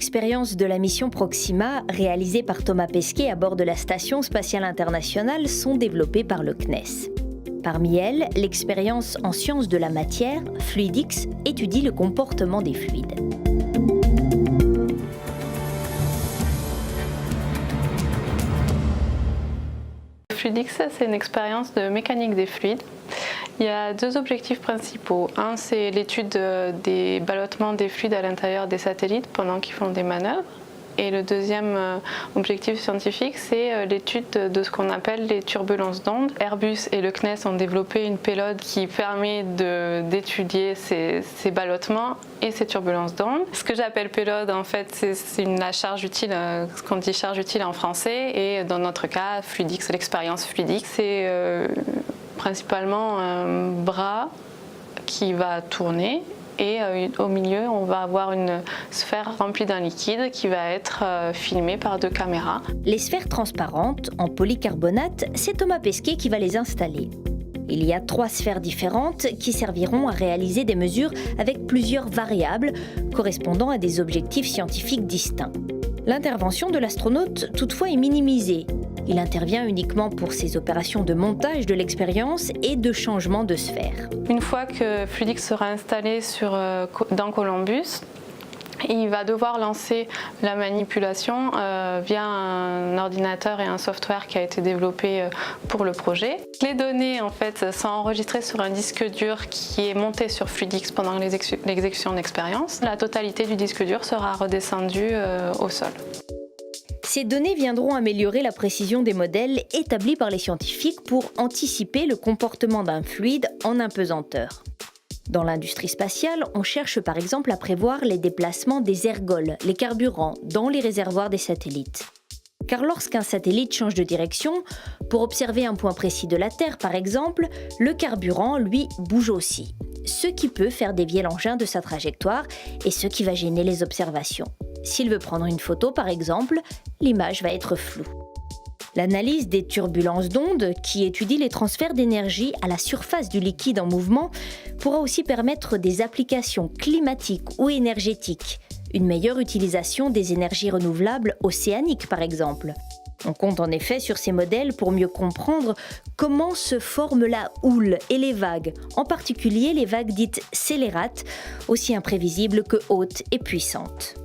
expériences de la mission Proxima, réalisée par Thomas Pesquet à bord de la Station spatiale internationale, sont développées par le CNES. Parmi elles, l'expérience en sciences de la matière, Fluidix, étudie le comportement des fluides. Fluidix, c'est une expérience de mécanique des fluides. Il y a deux objectifs principaux. Un, c'est l'étude des ballottements des fluides à l'intérieur des satellites pendant qu'ils font des manœuvres. Et le deuxième objectif scientifique, c'est l'étude de ce qu'on appelle les turbulences d'ondes. Airbus et le CNES ont développé une payload qui permet d'étudier ces ballottements et ces turbulences d'ondes. Ce que j'appelle payload, en fait, c'est la charge utile, ce qu'on dit charge utile en français, et dans notre cas, Fluidix, l'expérience Fluidix, c'est principalement un bras qui va tourner. Et au milieu, on va avoir une sphère remplie d'un liquide qui va être filmé par deux caméras. Les sphères transparentes, en polycarbonate, c'est Thomas Pesquet qui va les installer. Il y a 3 sphères différentes qui serviront à réaliser des mesures avec plusieurs variables correspondant à des objectifs scientifiques distincts. L'intervention de l'astronaute, toutefois, est minimisée. Il intervient uniquement pour ses opérations de montage de l'expérience et de changement de sphère. Une fois que Fluidix sera installé dans Columbus, il va devoir lancer la manipulation via un ordinateur et un software qui a été développé pour le projet. Les données en fait sont enregistrées sur un disque dur qui est monté sur Fluidix pendant l'exécution d'expérience. La totalité du disque dur sera redescendue au sol. Ces données viendront améliorer la précision des modèles établis par les scientifiques pour anticiper le comportement d'un fluide en apesanteur. Dans l'industrie spatiale, on cherche par exemple à prévoir les déplacements des ergols, les carburants, dans les réservoirs des satellites. Car lorsqu'un satellite change de direction, pour observer un point précis de la Terre par exemple, le carburant, lui, bouge aussi. Ce qui peut faire dévier l'engin de sa trajectoire et ce qui va gêner les observations. S'il veut prendre une photo par exemple, l'image va être floue. L'analyse des turbulences d'ondes, qui étudie les transferts d'énergie à la surface du liquide en mouvement, pourra aussi permettre des applications climatiques ou énergétiques, une meilleure utilisation des énergies renouvelables océaniques par exemple. On compte en effet sur ces modèles pour mieux comprendre comment se forment la houle et les vagues, en particulier les vagues dites scélérates, aussi imprévisibles que hautes et puissantes.